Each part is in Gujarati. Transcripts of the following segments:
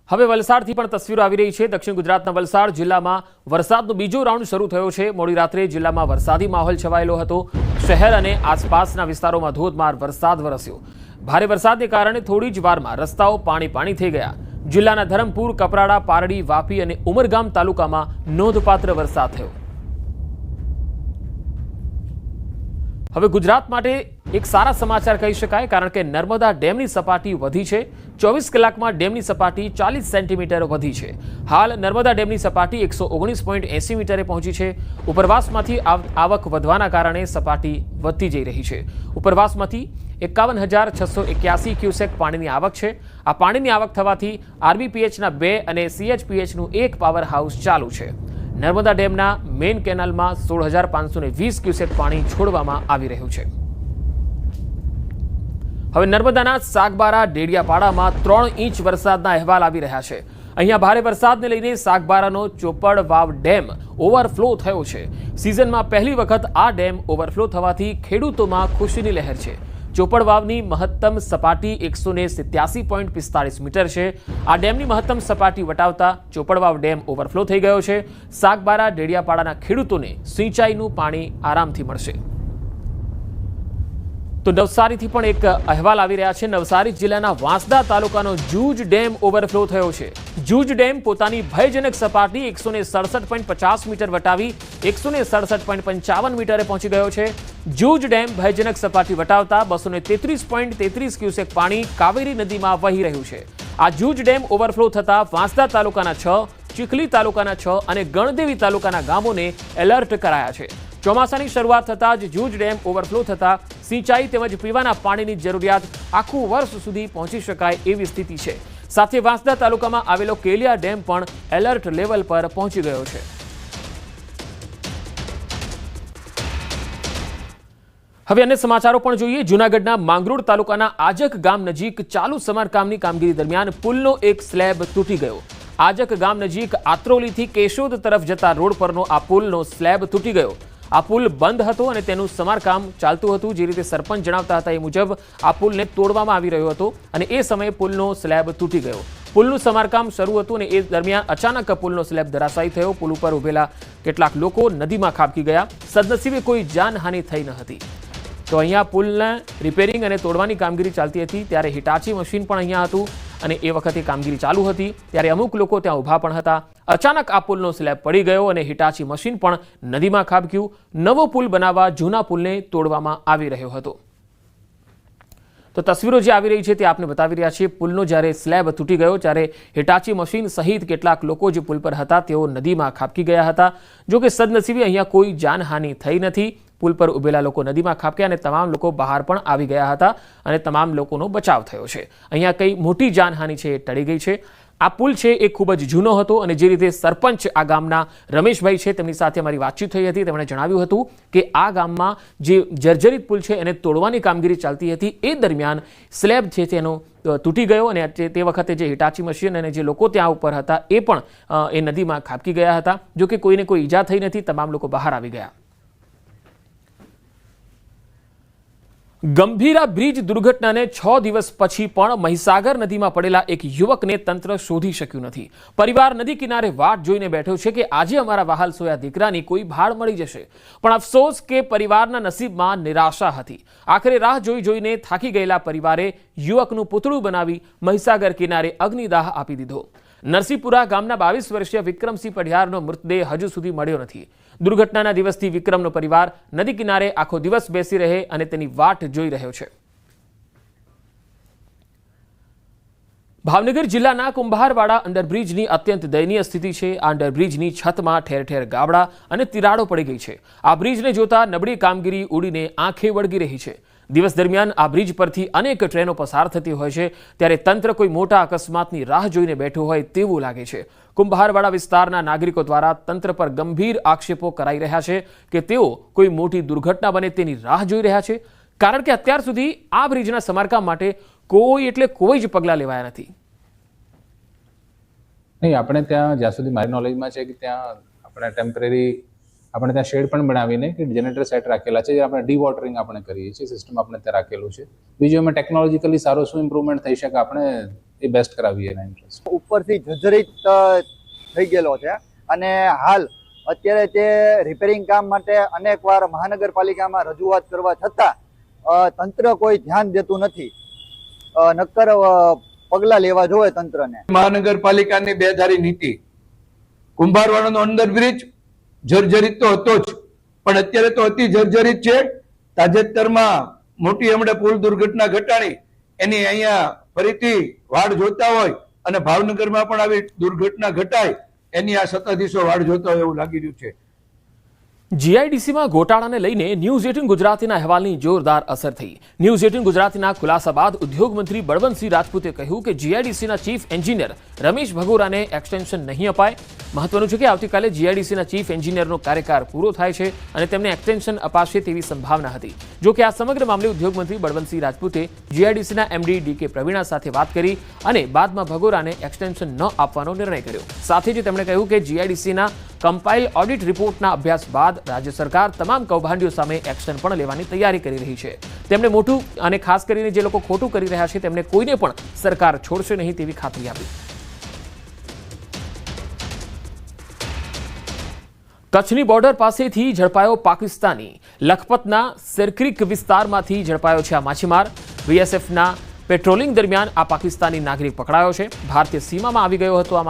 હવે વલસાડથી પણ તસવીરો આવી રહી છે। દક્ષિણ ગુજરાતના વલસાડ જિલ્લામાં વરસાદનો બીજો રાઉન્ડ શરૂ થયો છે। મોડી રાત્રે જિલ્લામાં વરસાદી માહોલ છવાયેલો હતો। શહેર અને આસપાસના વિસ્તારોમાં ધોધમાર વરસાદ વરસ્યો। ભારે વરસાદને કારણે થોડી જ વારમાં રસ્તાઓ પાણી થઈ ગયા। જિલ્લાના ધરમપુર, કપરાડા, પારડી, વાપી અને ઉમરગામ તાલુકામાં નોંધપાત્ર વરસાદ થયો। હવે ગુજરાત માટે એક સારા સમાચાર કહી શકાય, કારણ કે નર્મદા ડેમની સપાટી વધી છે। 24 કલાકમાં ડેમની સપાટી 40 સેન્ટીમીટર વધી છે। હાલ નર્મદા ડેમની સપાટી 119.80 મીટરે પહોંચી છે। ઉપરવાસમાંથી આવક વધવાના કારણે સપાટી વધતી જઈ રહી છે। ઉપરવાસમાંથી 51,681 ક્યુસેક પાણીની આવક છે। આ પાણીની આવક થવાથી આરબીપીએચના 2 અને સીએચપીએચનું 1 પાવર હાઉસ ચાલુ છે। નર્મદા ડેમના મેઇન કેનાલમાં 16,520 ક્યુસેક પાણી છોડવામાં આવી રહ્યું છે। હવે નર્મદાના સાગબારા, ડેડિયાપાડામાં 3 ઇંચ વરસાદના અહેવાલ આવી રહ્યા છે। અહીંયા ભારે વરસાદને લઈને સાગબારાનો ચોપડ વાવ ડેમ ઓવરફ્લો થયો છે। સિઝનમાં પહેલી વખત આ ડેમ ઓવરફ્લો થવાથી ખેડૂતોમાં ખુશીની લહેર છે। ચોપડ વાવની મહત્તમ સપાટી 187.45 મીટર છે। આ ડેમની મહત્તમ સપાટી વટાવતા ચોપડ વાવ ડેમ ઓવરફ્લો થઈ ગયો છે। સાગબારા, ડેડિયાપાડાના ખેડૂતોને સિંચાઈનું પાણી આરામથી મળશે। તો નવસારીથી પણ એક અહેવાલ આવી રહ્યા છે। નવસારી જિલ્લાના વાંસદા તાલુકાનો જૂજ ડેમ ઓવરફ્લો થયો છે। જૂજ ડેમ પોતાની ભયજનક સપાટી 167.50 મીટર વટાવી 167.55 મીટરે પહોંચી ગયો છે। જૂજ ડેમ ભયજનક સપાટી વટાવતા 233.33 ક્યુસેક પાણી કાવેરી નદીમાં વહી રહ્યું છે। આ જૂજ ડેમ ઓવરફ્લો થતા વાંસદા તાલુકાના 6, ચીખલી તાલુકાના 6 અને ગણદેવી તાલુકાના ગામોને એલર્ટ કરાયા છે। ચોમાસાની શરૂઆત થતાં જ જૂજ ડેમ ઓવરફ્લો થતાં સિંચાઈ તેમજ પીવાના પાણીની જરૂરિયાત આખું વર્ષ સુધી પહોંચી શકાય એવી સ્થિતિ છે। સાથે વાંસદા તાલુકામાં આવેલો કેલિયા ડેમ પણ એલર્ટ લેવલ પર પહોંચી ગયો છે। હવે અન્ય સમાચારો પણ જોઈએ। જૂનાગઢના માંગરોળ તાલુકાના આજક ગામ નજીક ચાલુ સમારકામની કામગીરી દરમિયાન પુલનો એક સ્લેબ તૂટી ગયો। આજક ગામ નજીક આત્રોલીથી કેશોદ તરફ જતા રોડ પરનો આ પુલનો સ્લેબ તૂટી ગયો। આ પુલ બંધ હતો અને તેનું સમારકામ ચાલતું હતું। જે રીતે સરપંચ જણાવતા હતા એ મુજબ આ પુલને તોડવામાં આવી રહ્યો હતો અને એ સમયે પુલનો સ્લેબ તૂટી ગયો। પુલનું સમારકામ શરૂ હતું અને એ દરમિયાન અચાનક પુલનો સ્લેબ ધરાશાયી થયો। પુલ ઉપર ઉભેલા કેટલાક લોકો નદીમાં ખાબકી ગયા। સદનસીબે કોઈ જાનહાનિ થઈ ન હતી। તો અહીંયા પુલને રિપેરિંગ અને તોડવાની કામગીરી ચાલતી હતી ત્યારે હિટાચી મશીન પણ અહીંયા હતું અને એ વખતે કામગીરી ચાલુ હતી ત્યારે અમુક લોકો ત્યાં ઊભા પણ હતા। અચાનક આ પુલનો સ્લેબ પડી ગયો અને હિટાચી મશીન પણ નદીમાં ખાબક્યું। નવો પુલ બનાવવા જૂના પુલને તોડવામાં આવી રહ્યો હતો। તો તસવીરો જે આવી રહી છે તે આપને બતાવી રહ્યા છીએ। પુલનો જ્યારે સ્લેબ તૂટી ગયો ત્યારે હિટાચી મશીન સહિત કેટલાક લોકો જે પુલ પર હતા તેઓ નદીમાં ખાબકી ગયા હતા। જો કે સદનસીબે અહીંયા કોઈ જાનહાનિ થઈ નથી। પુલ પર ઉભેલા લોકો નદીમાં ખાબક્યા અને તમામ લોકો બહાર પણ આવી ગયા હતા અને તમામ લોકોનો બચાવ થયો છે। અહીંયા કઈ મોટી જાનહાનિ છે એ ટળી ગઈ છે। આ પુલ છે એ ખૂબ જ જૂનો હતો અને જે રીતે સરપંચ આ ગામના રમેશભાઈ છે તેમની સાથે અમારી વાતચીત થઈ હતી। તેમણે જણાવ્યું હતું કે આ ગામમાં જે જર્જરિત પુલ છે એને તોડવાની કામગીરી ચાલતી હતી એ દરમિયાન સ્લેબ છે તેનો તૂટી ગયો અને તે વખતે જે હિટાચી મશીન અને જે લોકો ત્યાં ઉપર હતા એ પણ એ નદીમાં ખાબકી ગયા હતા। જો કે કોઈને કોઈ ઈજા થઈ નથી। તમામ લોકો બહાર આવી ગયા। ગંભીરા બ્રિજ દુર્ઘટનાને 6 દિવસ પછી પણ મહીસાગર નદીમાં પડેલા એક યુવકને તંત્ર શોધી શક્યું નથી। પરિવાર નદી કિનારે વાટ જોઈને બેઠો છે કે આજે અમારા વહાલ સોયા દીકરાની કોઈ ભાળ મળી જશે, પણ અફસોસ કે પરિવારના નસીબમાં નિરાશા હતી। આખરે રાહ જોઈને થાકી ગયેલા પરિવારે યુવકનું પૂતળું બનાવી મહીસાગર કિનારે અગ્નિદાહ આપી દીધો। નરસિંહપુરા ગામના 22 વર્ષીય વિક્રમસિંહ પઢિયારનો મૃતદેહ હજુ સુધી મળ્યો નથી। દુર્ઘટનાના દિવસથી વિક્રમનો પરિવાર નદી કિનારે આખો દિવસ બેસી રહે અને તેની વાટ જોઈ રહ્યો છે। ભાવનગર જિલ્લાના કુંભારવાડા અંડરબ્રિજની અત્યંત દયનીય સ્થિતિ છે। આ અંડરબ્રિજની છતમાં ઠેર ઠેર ગાબડા અને તિરાડો પડી ગઈ છે। આ બ્રિજને જોતા નબળી કામગીરી ઉડીને આંખે વળગી રહી છે। દિવસ દરમિયાન આ બ્રિજ પરથી અનેક ટ્રેનો પસાર થતી હોય છે ત્યારે તંત્ર કોઈ મોટા અકસ્માતની રાહ જોઈને બેઠું હોય તેવું લાગે છે। કુંભારવાડા વિસ્તારના નાગરિકો દ્વારા તંત્ર પર ગંભીર આક્ષેપો કરાઈ રહ્યા છે કે તેઓ કોઈ મોટી દુર્ઘટના બને તેની રાહ જોઈ રહ્યા છે, કારણ કે અત્યાર સુધી આ બ્રિજના સમારકામ માટે કોઈ જ પગલાં લેવાયા નથી। નહીં, આપણે ત્યાં જ્યાં સુધી મારી નોલેજમાં છે કે ત્યાં આપણે ટેમ્પરરી આપણે ત્યાં શેડ પણ બનાવીને કે જનરેટર સેટ રાખેલા છે, જે આપણે ડી-વોટરિંગ આપણે કરીએ છીએ, સિસ્ટમ આપણે ત્યાં રાખેલું છે। બીજું એમાં ટેકનોલોજીકલી સારો શું ઇમ્પ્રુવમેન્ટ થઈ શકે આપણે એ બેસ્ટ કરાવીએ એના ઇન્ટરેસ્ટ. ઉપરથી જર્જરિત થઈ ગયેલો છે અને હાલ અત્યારે તે રિપેરિંગ કામ માટે અનેકવાર મહાનગરપાલિકામાં રજૂઆત કરવા છતાં તંત્ર કોઈ ધ્યાન દેતું નથી. નક્કર પગલાં લેવા જોઈએ તંત્રને. મહાનગરપાલિકાની બેધારી નીતિ, કુંભારવાડાનો અંડરબ્રિજ જર્જરિત તો હતો જ, પણ અત્યારે તો અતિ જર્જરિત છે. તાજેતરમાં મોટી હમણે પુલ દુર્ઘટના ઘટાડી એની અહીંયા ફરીથી વાડ જોતા હોય અને ભાવનગરમાં પણ આવી દુર્ઘટના ઘટાય એની આ સત્તાધીશો વાડ જોતા હોય એવું લાગી રહ્યું છે. જીઆઈડીસીમાં ગોટાળાને લઈને ન્યૂઝ 18 ગુજરાતીના અહેવાલની જોરદાર અસર થઈ. ન્યૂઝ 18 ગુજરાતીના ખુલાસા બાદ ઉદ્યોગ મંત્રી બળવંતસિંહ રાજપૂતે કહ્યું કે જીઆઈડીસીના ચીફ એન્જિનિયર રમેશ ભગોરાને એક્સટેન્શન નહીં અપાય. મહત્વનું છે કે આવતીકાલે જીઆઈડીસીના ચીફ એન્જિનિયરનો કાર્યકાળ પૂરો થાય છે અને તેમને એક્સટેન્શન અપાશે તેવી સંભાવના હતી. જો કે આ સમગ્ર મામલે ઉદ્યોગ મંત્રી બળવંતસિંહ રાજપૂતે જીઆઈડીસીના એમડી ડીકે પ્રવીણા સાથે વાત કરી અને બાદમાં ભગોરાને એક્સટેન્શન ન આપવાનો નિર્ણય કર્યો. સાથે જ તેમણે કહ્યું કે જીઆઈડીસીના કમ્પાઇલ ઓડિટ રિપોર્ટના અભ્યાસ બાદ રાજ્ય સરકાર તમામ કૌભાંડીઓ સામે એક્શન પણ લેવાની તૈયારી કરી રહી છે. તેમણે મોટું અને ખાસ કરીને જે લોકો ખોટું કરી રહ્યા છે તેમને કોઈને પણ સરકાર છોડશે નહીં તેવી ખાતરી આપી. કચ્છની બોર્ડર પાસેથી ઝડપાયો પાકિસ્તાની. લખપતના સિરક્રીક વિસ્તારમાંથી ઝડપાયો છે આ માછીમાર. બીએસએફના પેટ્રોલિંગ દરમિયાન આ પાકિસ્તાની નાગરિક પકડાયો છે. ભારતીય સીમામાં આવી ગયો હતો આ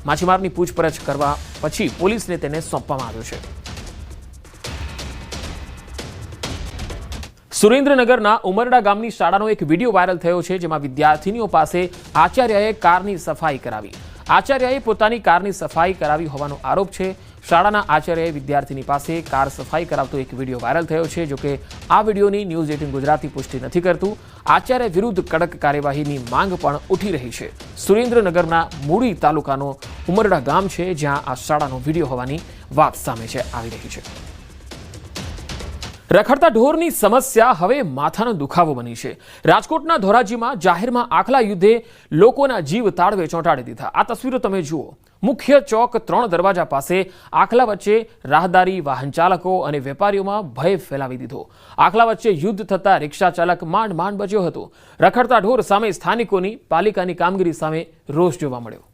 માછીમારની પૂછપરછ કરવા પછી પોલીસને તેને સોંપવામાં આવ્યો છે. સુરેન્દ્રનગરના ઉમરડા ગામની શાળાનો એક વિડીયો વાયરલ થયો છે, જેમાં વિદ્યાર્થીનીઓ પાસે આચાર્યએ કારની સફાઈ કરાવી. આચાર્યએ પોતાની કારની સફાઈ કરાવી હોવાનો આરોપ છે. શાળાના આચાર્યએ વિદ્યાર્થીની પાસે કાર સફાઈ કરાવતો એક વિડીયો વાયરલ થયો છે. જોકે આ વિડીયોની ન્યૂઝ 18 ગુજરાતી પુષ્ટિ નથી કરતું. આચાર્ય વિરુદ્ધ કડક કાર્યવાહીની માંગ પણ ઉઠી રહી છે. સુરેન્દ્રનગરના મૂળી તાલુકાનો ઉમરડા ગામ છે, જ્યાં આ શાળાનો વિડીયો હોવાની વાત સામે આવી રહી છે. રખડતા ઢોરની સમસ્યા હવે માથાનો દુખાવો બની છે. રાજકોટના ધોરાજીમાં જાહેરમાં આખલા યુદ્ધે લોકોના જીવ તાળવે ચોંટાડી દીધા. આ તસવીરો તમે જુઓ. મુખ્ય ચોક 3 દરવાજા પાસે આખલા વચ્ચે રાહદારી, વાહન ચાલકો અને વેપારીઓમાં ભય ફેલાવી દીધો. આખલા વચ્ચે યુદ્ધ થતા રિક્ષા ચાલક માંડ બચ્યો હતો. રખડતા ઢોર સામે સ્થાનિકોની પાલિકાની કામગીરી સામે રોષ જોવા મળ્યો.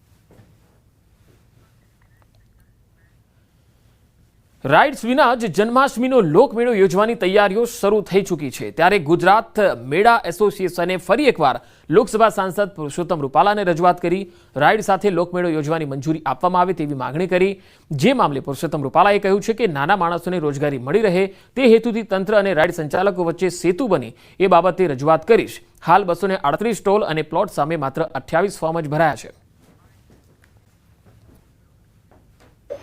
રાઇડ્સ વિના જ જન્માષ્ટમીનો લોકમેળો યોજવાની તૈયારીઓ શરૂ થઈ ચૂકી છે. ત્યારે ગુજરાત મેળા એસોસિએશને ફરી એકવાર લોકસભા સાંસદ પુરુષોત્તમ રૂપાલાને રજૂઆત કરી રાઇડ સાથે લોકમેળો યોજવાની મંજૂરી આપવામાં આવે તેવી માંગણી કરી. જે મામલે પુરુષોત્તમ રૂપાલાએ કહ્યું છે કે નાના માણસોને રોજગારી મળી રહે તે હેતુથી તંત્ર અને રાઇડ સંચાલકો વચ્ચે સેતુ બની એ બાબતે રજૂઆત કરીશ. હાલ 238 સ્ટોલ અને પ્લોટ સામે માત્ર 28 ફોર્મ જ ભરાયા છે.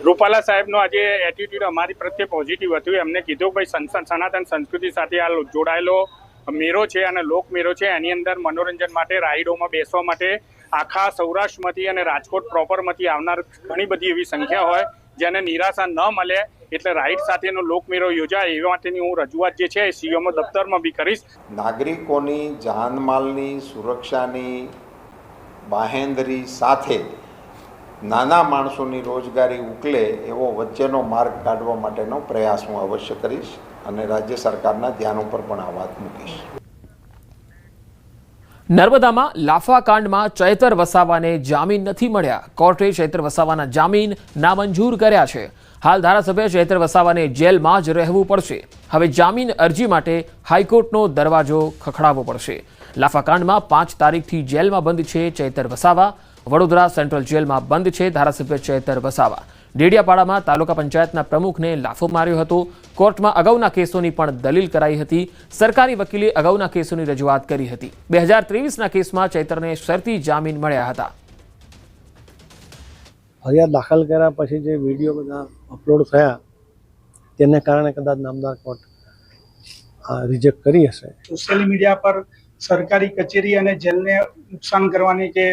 રૂપાલા સાહેબનો આજે એટીટ્યુડ અમારી પ્રત્યે પોઝિટિવ હતું. એમને કીધું ભાઈ સનાતન સંસ્કૃતિ સાથે આ જોડાયેલો મેળો છે અને લોકમેળો છે, એની અંદર મનોરંજન માટે, રાઈડોમાં બેસવા માટે આખા સૌરાષ્ટ્રમાંથી અને રાજકોટ પ્રોપરમાંથી આવનાર ઘણી બધી એવી સંખ્યા હોય જેને નિરાશા ન મળે એટલે રાઈડ સાથેનો લોકમેળો યોજાય એ માટેની હું રજૂઆત જે છે એ સીએમઓ દફતરમાં બી કરીશ. નાગરિકોની જાનમાલની સુરક્ષાની બાહેંધરી સાથે નાના માણસોની રોજગારી ઉકલે એવો વચ્ચેનો માર્ગ કાઢવા માટેનો પ્રયાસ હું અવશ્ય કરીશ અને રાજ્ય સરકારના ધ્યાન ઉપર પણ આ વાત મૂકીશ. નર્મદામાં લાફાકાંડમાં ચૈતર વસાવાને જામીન નથી મળ્યા. કોર્ટે ચૈતર વસાવાના જામીન નામંજૂર કર્યા છે. હાલ ધારાસભ્ય ચૈતર વસાવાને જેલમાં જ રહેવું પડશે. હવે જામીન અરજી માટે હાઈકોર્ટનો દરવાજો ખખડાવવો પડશે. લાફાકાંડમાં 5 તારીખથી જેલમાં બંધ છે ચૈતર વસાવા. વડોદરા સેન્ટ્રલ જેલમાં બંધ છે ધારાસભ્ય ચૈતર વસાવા. ડેડિયાપાડામાં તાલુકા પંચાયતના પ્રમુખને લાફો માર્યો હતો. કોર્ટમાં અગાઉના કેસોની પણ દલીલ કરાઈ હતી. સરકારી વકીલે અગાઉના કેસોની રજૂઆત કરી હતી. 2023ના કેસમાં ચૈતરને શરતી જામીન મળ્યા હતા. ફરિયાદ દાખલ કર્યા પછી જે વિડીયો બધા અપલોડ થયા તેને કારણે કદાચ નામદાર કોર્ટ રિજેક્ટ કરી હશે. સોશિયલ મીડિયા પર સરકારી કચેરી અને જેલને નુકસાન કરવાની કે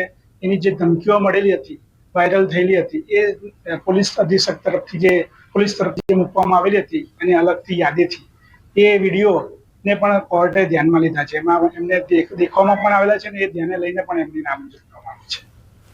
એની જે ધમકીઓ મળેલી હતી, વાયરલ થયેલી હતી, એ પોલીસ અધિક્ષક તરફથી જે મૂકવામાં આવેલી હતી એની અલગથી યાદીથી એ વિડીયોને પણ કોર્ટે ધ્યાનમાં લીધા છે. એમાં એમને દેખવામાં પણ આવેલા છે અને એ ધ્યાને લઈને પણ એમની નામંજૂર કરવામાં આવી છે.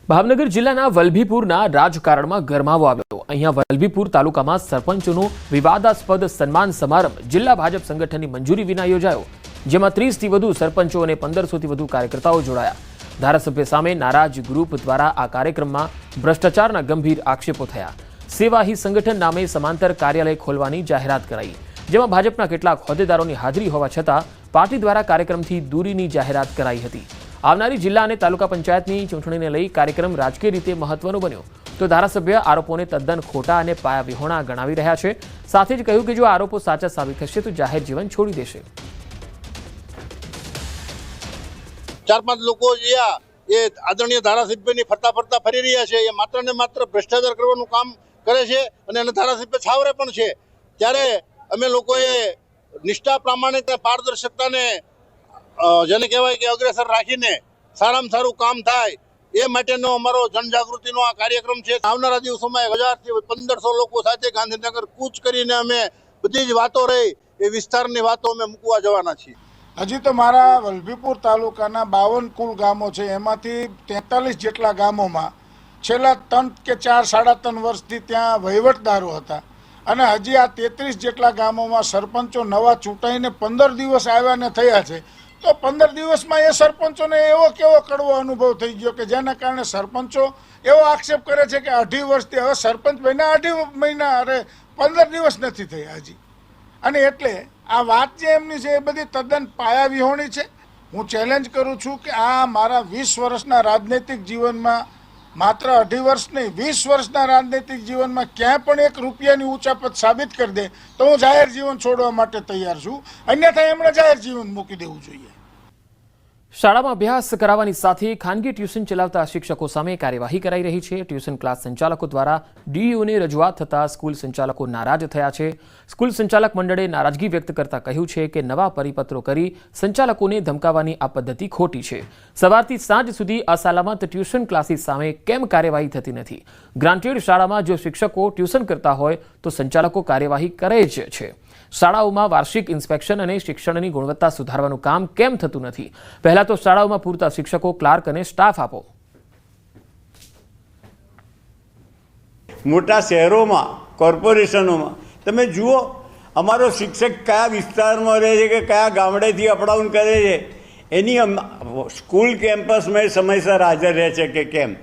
ભાવનગર જિલ્લાના વલભીપુરના રાજકારણમાં ગરમાવો આવ્યો. અહીંયા વલભીપુર તાલુકામાં સરપંચોનો વિવાદાસ્પદ સન્માન સમારંભ જિલ્લા ભાજપ સંગઠનની મંજૂરી વિના યોજાયો, જેમાં 30થી વધુ સરપંચો અને 1500થી વધુ કાર્યકર્તાઓ જોડાયા. ધારાસભ્ય સામે નારાજ ગ્રુપ દ્વારા આ કાર્યક્રમમાં ભ્રષ્ટાચારના ગંભીર આક્ષેપો થયા. સેવા હી સંગઠન નામે સમાંતર કાર્યાલય ખોલવાની જાહેરાત કરાઈ, જેમાં ભાજપના કેટલાક હોદ્દેદારોની હાજરી હોવા છતાં પાર્ટી દ્વારા કાર્યક્રમથી દૂરીની જાહેરાત કરાઈ હતી. આવનારી જિલ્લા અને તાલુકા પંચાયતની ચૂંટણીને લઈ કાર્યક્રમ રાજકીય રીતે મહત્વનો બન્યો તો ધારાસભ્ય આરોપોને તદ્દન ખોટા અને પાયાવિહોણા ગણાવી રહ્યા છે. સાથે જ કહ્યું કે જો આરોપો સાચા સાબિત થશે તો જાહેર જીવન છોડી દેશે. 4-5 લોકો એ આદરણીય ધારાસભ્યની ફરતા ફરી રહ્યા છે. એ માત્ર ને માત્ર ભ્રષ્ટાચાર કરવાનું કામ કરે છે અને એને ધારાસભ્ય છાવરે પણ છે. ત્યારે અમે લોકોએ નિષ્ઠા, પ્રામાણિકતા, પારદર્શકતાને જેને કહેવાય કે અગ્રેસર રાખીને સારામાં સારું કામ થાય એ માટેનો અમારો જનજાગૃતિનો આ કાર્યક્રમ છે. આવનારા દિવસોમાં 1000 થી 1500 લોકો સાથે ગાંધીનગર કૂચ કરીને અમે બધી જ વાતો રહી એ વિસ્તારની વાતો અમે મૂકવા જવાના છીએ. હજી તો મારા વલભીપુર તાલુકાના 52 કુલ ગામો છે, એમાંથી 43 જેટલા ગામોમાં છેલ્લા 3 કે 3.5 વર્ષથી ત્યાં વહીવટદારો હતા અને હજી આ 33 જેટલા ગામોમાં સરપંચો નવા ચૂંટાઈને 15 દિવસ આવ્યા ને થયા છે. તો 15 દિવસમાં એ સરપંચોને એવો કેવો કડવો અનુભવ થઈ ગયો કે જેના કારણે સરપંચો એવો આક્ષેપ કરે છે કે 2.5 વર્ષથી હવે સરપંચ બન્યા 2.5 મહિના, અરે 15 દિવસ નથી થયા હજી. અને એટલે આ વાત જે એમની છે એ બધી તદ્દન પાયાવિહોણી છે. હું ચેલેન્જ કરું છું કે આ મારા 20 વર્ષના રાજનૈતિક જીવનમાં, માત્ર 2.5 વર્ષ નહીં, 20 વર્ષના રાજનૈતિક જીવનમાં ક્યાંય પણ 1 રૂપિયાની ઊંચાપત સાબિત કરી દે તો હું જાહેર જીવન છોડવા માટે તૈયાર છું. અન્યથા એમણે જાહેર જીવન મૂકી દેવું જોઈએ. શાળામાં અભ્યાસ કરાવવાની સાથે ખાનગી ટ્યુશન ચલાવતા શિક્ષકો સામે કાર્યવાહી કરાઈ રહી છે. ટ્યુશન ક્લાસ સંચાલકો દ્વારા ડીઈઓને રજૂઆત થતાં સ્કૂલ સંચાલકો નારાજ થયા છે. સ્કૂલ સંચાલક મંડળે નારાજગી વ્યક્ત કરતા કહ્યું છે કે નવા પરિપત્રો કરી સંચાલકોને ધમકાવવાની આ પદ્ધતિ ખોટી છે. સવારથી સાંજ સુધી અસલામત ટ્યુશન ક્લાસીસ સામે કેમ કાર્યવાહી થતી નથી? ગ્રાન્ટેડ શાળામાં જો શિક્ષકો ટ્યુશન કરતા હોય તો સંચાલકો કાર્યવાહી કરે જ છે. શાળાઓમાં વાર્ષિક ઇન્સ્પેક્શન અને શિક્ષણની ગુણવત્તા સુધારવાનું કામ કેમ થતું નથી? પહેલા તો શાળાઓમાં પૂરતા શિક્ષકો, ક્લાર્ક અને સ્ટાફ આપો. મોટા શહેરોમાં, કોર્પોરેશનોમાં તમે જુઓ અમારો શિક્ષક કયા વિસ્તારમાં રહે છે કે કયા ગામડેથી અપડાઉન કરે છે, એની સ્કૂલ કેમ્પસમાં સમયસર હાજર રહે છે કે કેમ,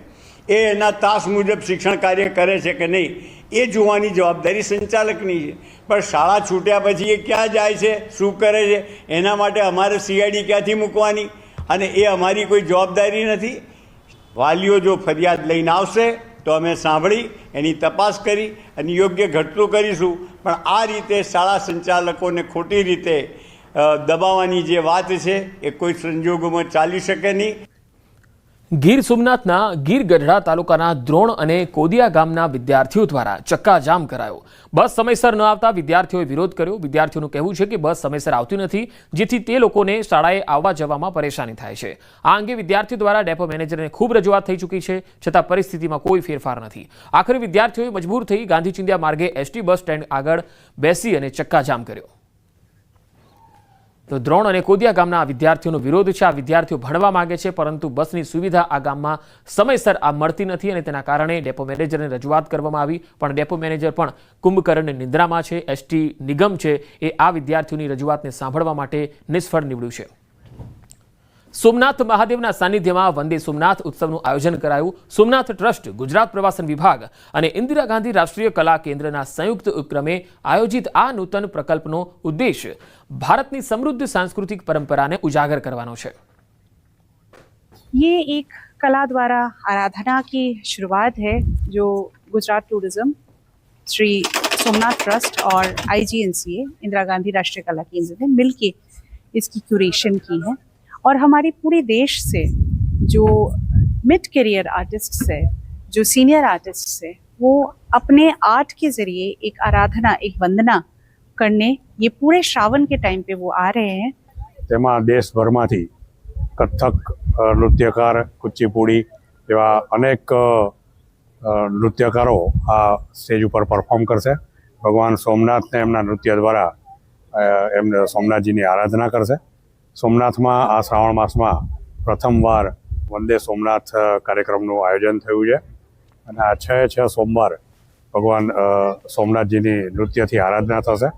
એ એના તાસ મુજબ શિક્ષણ કાર્ય કરે છે કે નહીં, એ જોવાની જવાબદારી સંચાલકની છે. પણ શાળા છૂટ્યા પછી એ ક્યાં જાય છે, શું કરે છે, એના માટે અમારે CID ક્યાંથી મૂકવાની? અને એ અમારી કોઈ જવાબદારી નથી. વાલીઓ જો ફરિયાદ લઈને આવશે તો અમે સાંભળી એની તપાસ કરી અને યોગ્ય ઘટતું કરીશું. પણ આ રીતે શાળા સંચાલકોને ખોટી રીતે દબાવવાની જે વાત છે એ કોઈ સંજોગોમાં ચાલી શકે નહીં. ગીર સોમનાથના ગીર ગઢડા તાલુકાના દ્રોણ અને કોદિયા ગામના વિદ્યાર્થીઓ દ્વારા ચક્કાજામ કરાયો. બસ સમયસર ન આવતા વિદ્યાર્થીઓએ વિરોધ કર્યો. વિદ્યાર્થીઓનું કહેવું છે કે બસ સમયસર આવતી નથી, જેથી તે લોકોને શાળાએ આવવા જવામાં પરેશાની થાય છે. આ અંગે વિદ્યાર્થીઓ દ્વારા ડેપો મેનેજરને ખૂબ રજૂઆત થઈ ચૂકી છે, છતાં પરિસ્થિતિમાં કોઈ ફેરફાર નથી. આખરે વિદ્યાર્થીઓએ મજબૂર થઈ ગાંધી ચિંધ્યા માર્ગે ST બસ સ્ટેન્ડ આગળ બેસી અને ચક્કાજામ કર્યો. તો દ્રોણ અને કોદિયા ગામના વિદ્યાર્થીઓનો વિરોધ છે. આ વિદ્યાર્થીઓ ભણવા માંગે છે, પરંતુ બસની સુવિધા આ ગામમાં સમયસર મળતી નથી અને તેના કારણે ડેપો મેનેજરને રજૂઆત કરવામાં આવી, પણ ડેપો મેનેજર પણ કુંભકર્ણ નિદ્રામાં છે. ST નિગમ છે એ આ વિદ્યાર્થીઓની રજૂઆતને સાંભળવા માટે નિષ્ફળ નીવડ્યું છે. સોમનાથ મહાદેવના સાનિધ્યમાં વંદે સોમનાથ ઉત્સવનું આયોજન કરાયું. સોમનાથ ટ્રસ્ટ, ગુજરાત પ્રવાસન વિભાગ અને ઇન્દિરા ગાંધી રાષ્ટ્રીય કલા કેન્દ્રના સંયુક્ત ઉપક્રમે આયોજિત આ નૂતન પ્રકલ્પનો ઉદ્દેશ ભારતની સમૃદ્ધ सांस्कृतिक परंपराને उजागर करवानो છે. ये एक कला द्वारा आराधना की शुरुआत है जो गुजरात टूरिज्म, श्री सोमनाथ ट्रस्ट और IGNCA इंदिरा गांधी राष्ट्रीय कला केंद्र ने मिलके इसकी क्यूरेशन की है. और हमारे पूरे देश से जो मिड करियर आर्टिस्ट्स है, जो सीनियर आर्टिस्ट्स है, वो अपने आर्ट के जरिए एक आराधना, एक वंदना करने ये पूरे श्रावण के टाइम पे वो आ रहे हैं. તેમાં દેશભરમાંથી કથક નૃત્યકાર, કુચીપુડી એવા અનેક નૃત્યકારો આ સ્ટેજ ઉપર પરફોર્મ કરશે. ભગવાન સોમનાથને એમના નૃત્ય દ્વારા એમને સોમનાથજીની આરાધના કરશે. સોમનાથમાં આ શ્રાવણ માસમાં પ્રથમવાર વંદે સોમનાથ કાર્યક્રમનું આયોજન થયું છે અને આ 6 સોમવાર ભગવાન સોમનાથજીની નૃત્યથી આરાધના થશે.